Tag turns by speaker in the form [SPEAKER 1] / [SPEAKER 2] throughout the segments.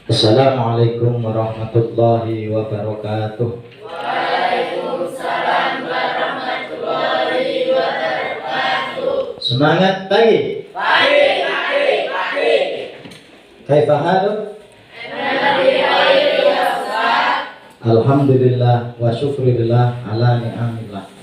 [SPEAKER 1] Assalamualaikum warahmatullahi wabarakatuh.
[SPEAKER 2] Waalaikumsalam warahmatullahi wabarakatuh.
[SPEAKER 1] Semangat pagi.
[SPEAKER 2] Pagi.
[SPEAKER 1] Kaifa haluk? Alhamdulillah wa syukrillah ala ni'amillah.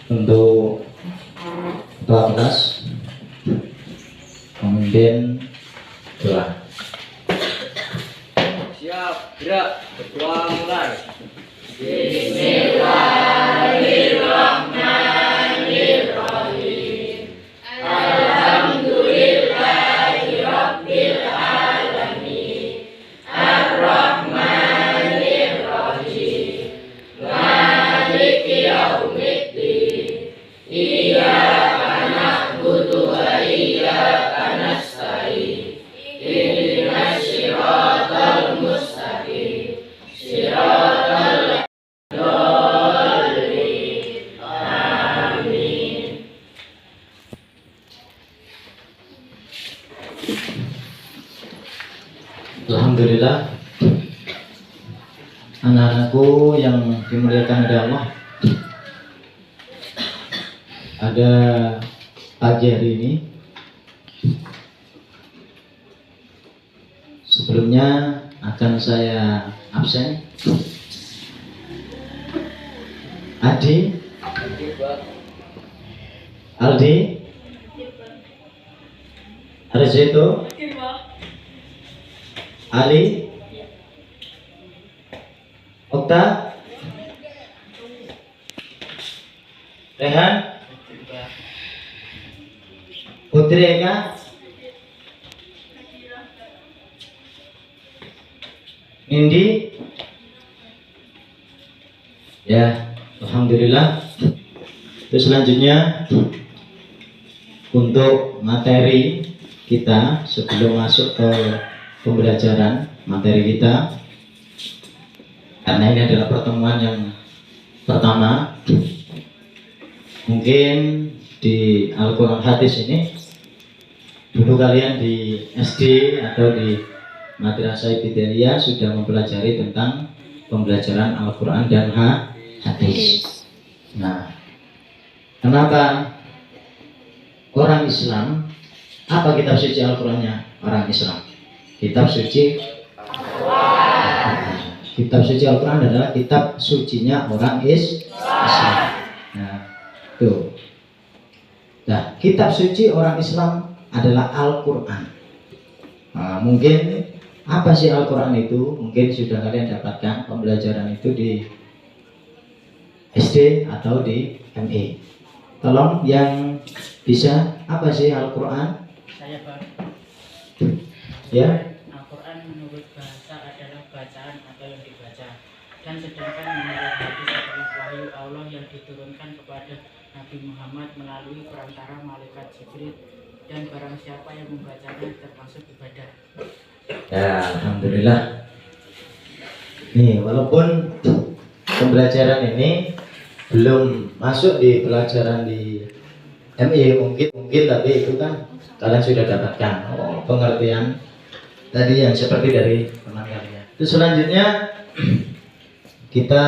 [SPEAKER 1] Untuk ketua kelas, pemimpin doa.
[SPEAKER 3] Siap, gerak, berdoa mulai.
[SPEAKER 2] Bismillahirrahmanirrahim. Alhamdulillahirabbil alamin. Arrahmanirrahim. Maliki yaumiddin. Iyyaka na'budu wa iyyaka nasta'in. Ihdinas siratal mustaqim. Siratal ladzina amin.
[SPEAKER 1] Alhamdulillah, anak-anakku yang dimuliakan oleh Allah, ada pagi hari ini. Sebelumnya akan saya absen. Adi, Aldi, Arzeto, Ali, Okta, Rehan, Putri Eka, Nindi. Ya, alhamdulillah. Terus selanjutnya untuk materi kita sebelum masuk ke pembelajaran materi kita, karena ini adalah pertemuan yang pertama, mungkin di Al-Quran Hadis ini dulu kalian di SD atau di Madrasah Ibtidaiyah sudah mempelajari tentang pembelajaran Al-Quran dan Hadis. Nah, kenapa orang Islam, apa kitab suci Al-Qurannya orang Islam? Kitab suci Kitab suci Al-Quran adalah kitab sucinya orang Islam. Nah, tuh. Nah, kitab suci orang Islam adalah Al-Quran. Nah, mungkin apa sih Al-Quran itu? Mungkin sudah kalian dapatkan pembelajaran itu di SD atau di ME. Tolong yang bisa, apa sih Al-Quran?
[SPEAKER 4] Saya Pak.
[SPEAKER 1] Ya,
[SPEAKER 4] Al-Quran menurut bahasa adalah bacaan atau yang dibaca. Dan sedangkan menurut hadis adalah wahyu Allah yang diturunkan kepada Nabi Muhammad melalui perantara malaikat Jibril, dan barang siapa yang membacanya termasuk ibadah.
[SPEAKER 1] ya, alhamdulillah. Nih, walaupun pembelajaran ini belum masuk di pelajaran di MI mungkin tapi itu kan kalian sudah dapatkan pengertian tadi yang seperti dari teman kalian. Terus selanjutnya kita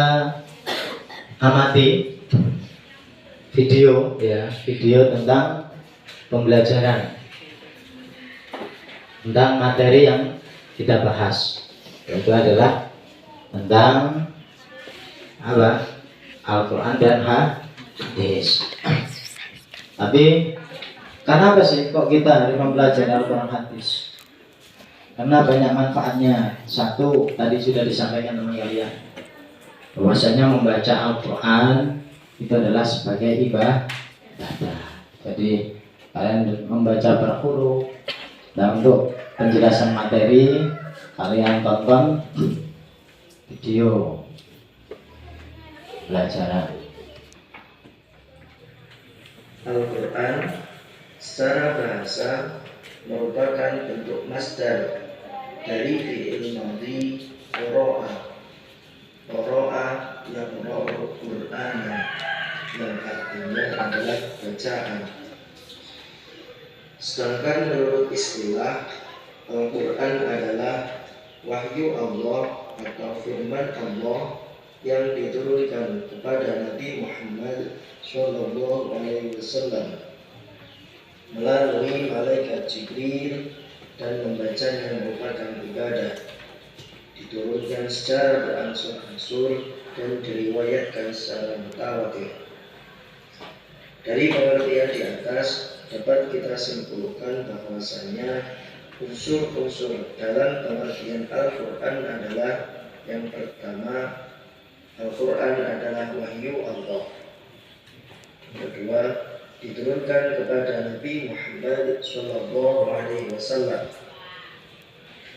[SPEAKER 1] amati video tentang pembelajaran tentang materi yang kita bahas, yaitu adalah tentang apa? Al-Quran dan hadis. Tapi kenapa sih kok kita harus mempelajari Al-Quran hadis? Karena banyak manfaatnya. Satu, tadi sudah disampaikan teman kalian, bahwasanya membaca Al-Quran itu adalah sebagai ibadah. Jadi kalian membaca per huruf. Dan untuk penjelasan materi, kalian tonton video pelajaran.
[SPEAKER 5] Al-Quran secara bahasa merupakan bentuk masdar dari fi'il madhi qara'a. Qara'a yaqra'u Qur'ana, yang artinya adalah bacaan. Sedangkan menurut istilah, Al-Quran adalah wahyu Allah atau firman Allah yang diturunkan kepada Nabi Muhammad SAW melalui malaikat Jibril, dan membacanya merupakan ibadah. Diturunkan secara berangsur-angsur dan diriwayatkan secara mutawatir. Dari pengertian di atas dapat kita simpulkan bahwasanya unsur-unsur dalam pengertian Al-Quran adalah: yang pertama, Al-Quran adalah wahyu Allah. Yang kedua, diturunkan kepada Nabi Muhammad SAW.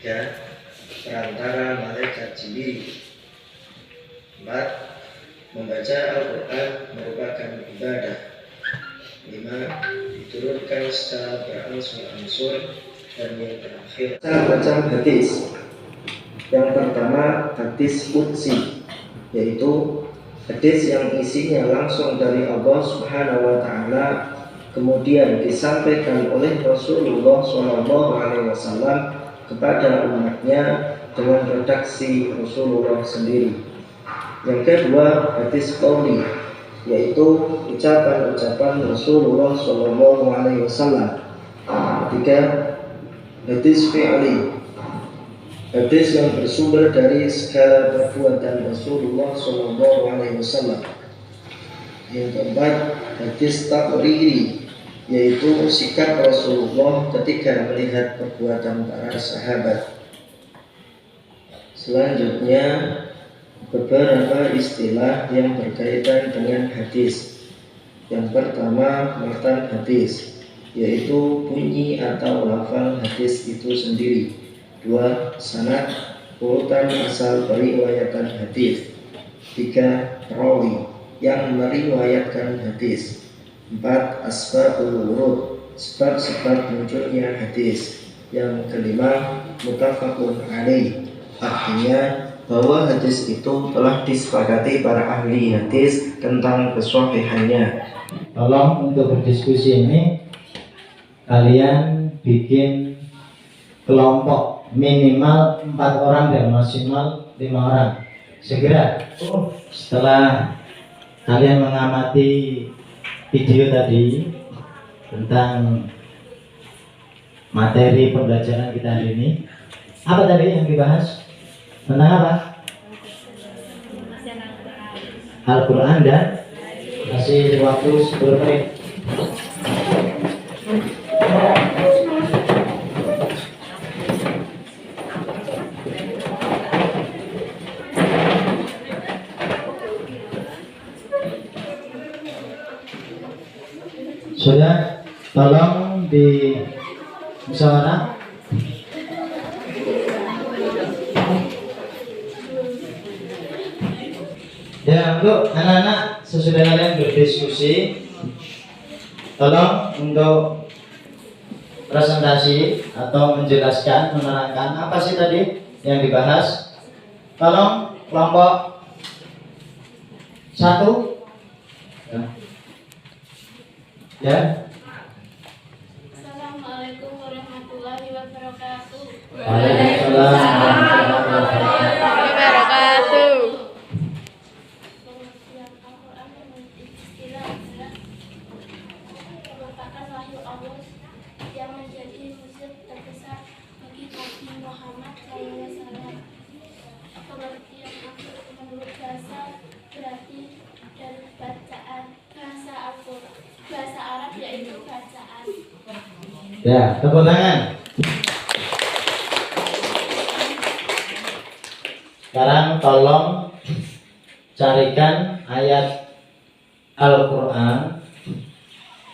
[SPEAKER 5] Tiga, perantara malaikat Jibril. 4, membaca Al-Quran merupakan ibadah. 5, diturunkan secara berangsur-angsur. Dan yang terakhir, macam hadis. Yang pertama, hadis qudsi, yaitu hadis yang isinya langsung dari Allah Subhanahu wa Ta'ala, kemudian disampaikan oleh Rasulullah SAW kepada umatnya dengan redaksi Rasulullah sendiri. Yang kedua, hadis qauli, yaitu ucapan-ucapan Rasulullah SAW. Ketiga, hadis fi'li, hadis yang bersumber dari segala perbuatan Rasulullah SAW. Yang keempat, hadis taqriri, yaitu sikap Rasulullah ketika melihat perbuatan para sahabat. Selanjutnya, beberapa istilah yang berkaitan dengan hadis. Yang pertama, matan hadis, yaitu bunyi atau lafal hadis itu sendiri. 2, sanad, urutan asal periwayatan hadis. 3, rawi, yang meriwayatkan hadis. 4, asbabul wurud, sebab-sebab munculnya hadis. Yang kelima, muttafaqun alaih, artinya bahwa hadis itu telah disepakati para ahli hadis tentang kesahihannya.
[SPEAKER 1] Tolong untuk berdiskusi ini kalian bikin kelompok minimal 4 orang dan maksimal 5 orang. Segera setelah kalian mengamati video tadi tentang materi pembelajaran kita hari ini. Apa tadi yang dibahas? Tentang apa? Al-Quran dan kasih waktu 10 menit. Sudah, tolong di musyawarah. Ya, untuk anak-anak sesudah kalian berdiskusi, tolong untuk presentasi atau menjelaskan, menerangkan apa sih tadi yang dibahas. Tolong kelompok 1. Ya.
[SPEAKER 2] Assalamualaikum warahmatullahi wabarakatuh.
[SPEAKER 1] Waalaikumsalam warahmatullahi
[SPEAKER 2] Wabarakatuh. Yang Al-Quran memiliki istilah adalah merupakan wahyu Allah yang menjadi musuh terbesar bagi Nabi Muhammad SAW. Pengertian Al-Quran menurut bahasa berarti dari bacaan bahasa Al-Quran, bahasa Arab yaitu bacaan.
[SPEAKER 1] Ya, tepuk tangan. Sekarang tolong carikan ayat Al-Quran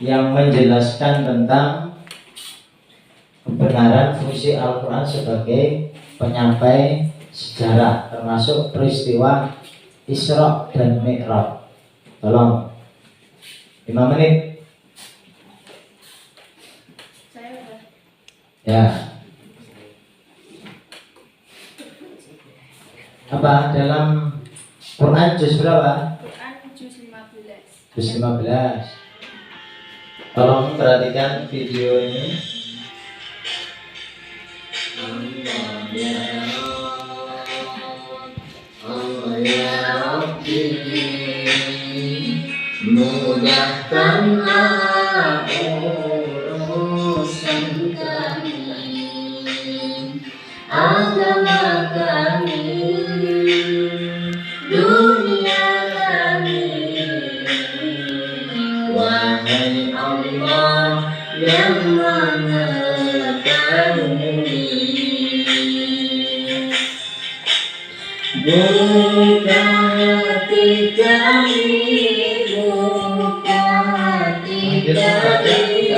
[SPEAKER 1] yang menjelaskan tentang kebenaran fungsi Al-Quran sebagai penyampai sejarah, termasuk peristiwa Isra dan Mi'raj. Tolong 5 menit. Ya. Apa dalam Quran juz berapa?
[SPEAKER 2] Quran juz 15.
[SPEAKER 1] Juz 15. Tolong perhatikan video ini.
[SPEAKER 2] Mudahkanlah urusan kami, agama kami, dunia kami. Wahai Allah yang mengetahui, buka hati kami, buka hati kami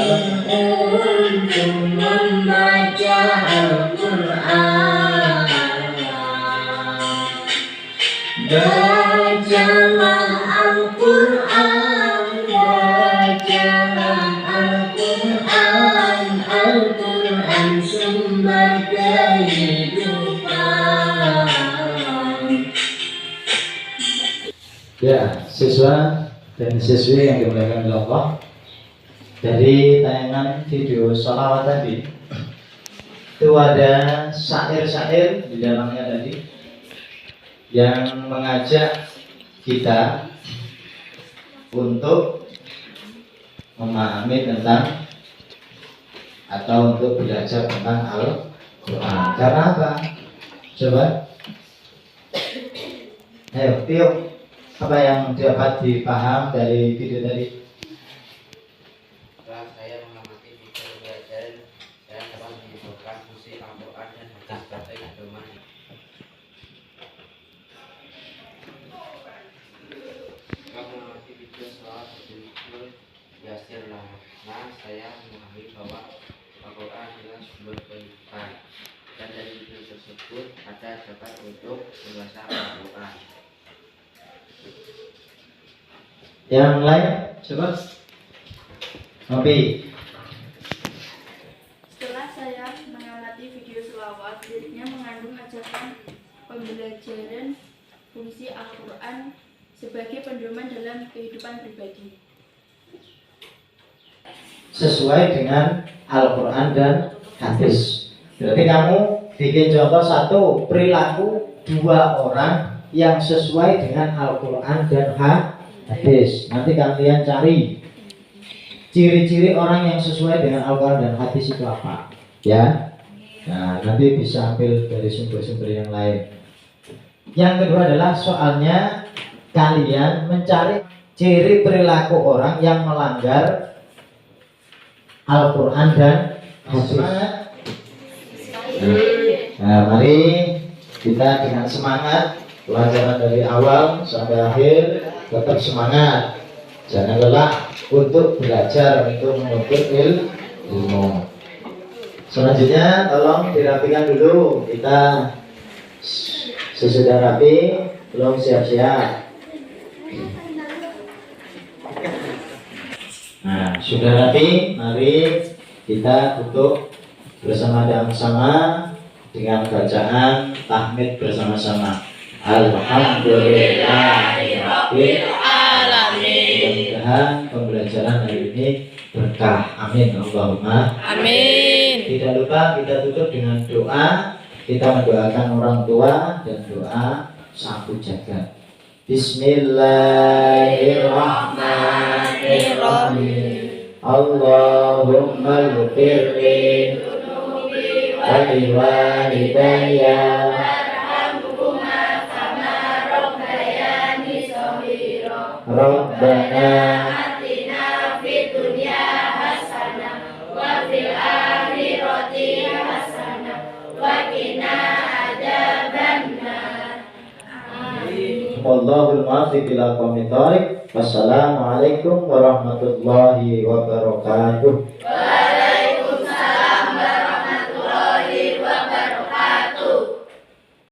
[SPEAKER 2] untuk membaca Al-Quran. Bacalah Al-Quran, bacalah Al-Quran, Al-Quran sumber kehidupan.
[SPEAKER 1] Ya, siswa dan siswi yang dimuliakan oleh Allah, dari tayangan video sholawat tadi itu ada syair-syair di dalamnya tadi yang mengajak kita untuk memahami tentang atau untuk belajar tentang Al-Quran. Karena apa? Coba, ayo tiup, apa yang dapat dipaham dari video tadi?
[SPEAKER 3] Setelah saya mengamati video pelajaran, saya telah menyebutkan fungsi Al-Quran dan hadis sebagai pedoman. Setelah mengamati video selawat berjudul Yasirlah, nah saya memahami bahwa Al-Quran adalah sumber kehidupan, dan dari video tersebut ada dapat untuk membaca Al-Quran.
[SPEAKER 1] Yang lain, coba. Ngopi.
[SPEAKER 2] Setelah saya mengamati video selawat, liriknya mengandung ajakan pembelajaran fungsi Al-Quran sebagai pedoman dalam kehidupan pribadi.
[SPEAKER 1] Sesuai dengan Al-Quran dan hadis. Berarti kamu bikin contoh satu, perilaku 2 orang yang sesuai dengan Al-Quran dan hadis. Nanti kalian cari ciri-ciri orang yang sesuai dengan Al-Quran dan hadis itu apa, ya. Nah, nanti bisa ambil dari sumber-sumber yang lain. Yang kedua adalah soalnya kalian mencari ciri perilaku orang yang melanggar Al-Quran dan hadis. Nah, mari kita dengan semangat pelajaran dari awal sampai akhir, tetap semangat. Jangan lelah untuk belajar, untuk menuntut ilmu. Selanjutnya tolong dirapikan dulu. Kita sesudah rapi, belum siap-siap. Nah, sudah rapi, mari kita duduk bersama-sama dengan bacaan tahmid bersama-sama. Alhamdulillahirabbil alamin. Mudah-mudahan pembelajaran hari ini berkah. Amin. Allahumma amin. Tidak lupa kita tutup dengan doa. Kita mendoakan orang tua dan doa sapu jagat. Bismillahirrahmanirrahim. Allahumma ighfirli wa liwalidayya Rabbana
[SPEAKER 2] atina fid dunya hasanah wa fil akhirati hasanah wa qina adzabannar.
[SPEAKER 1] Wallahul muwaffiq ila aqwamit thoriq. Wassalamualaikum warahmatullahi wabarakatuh.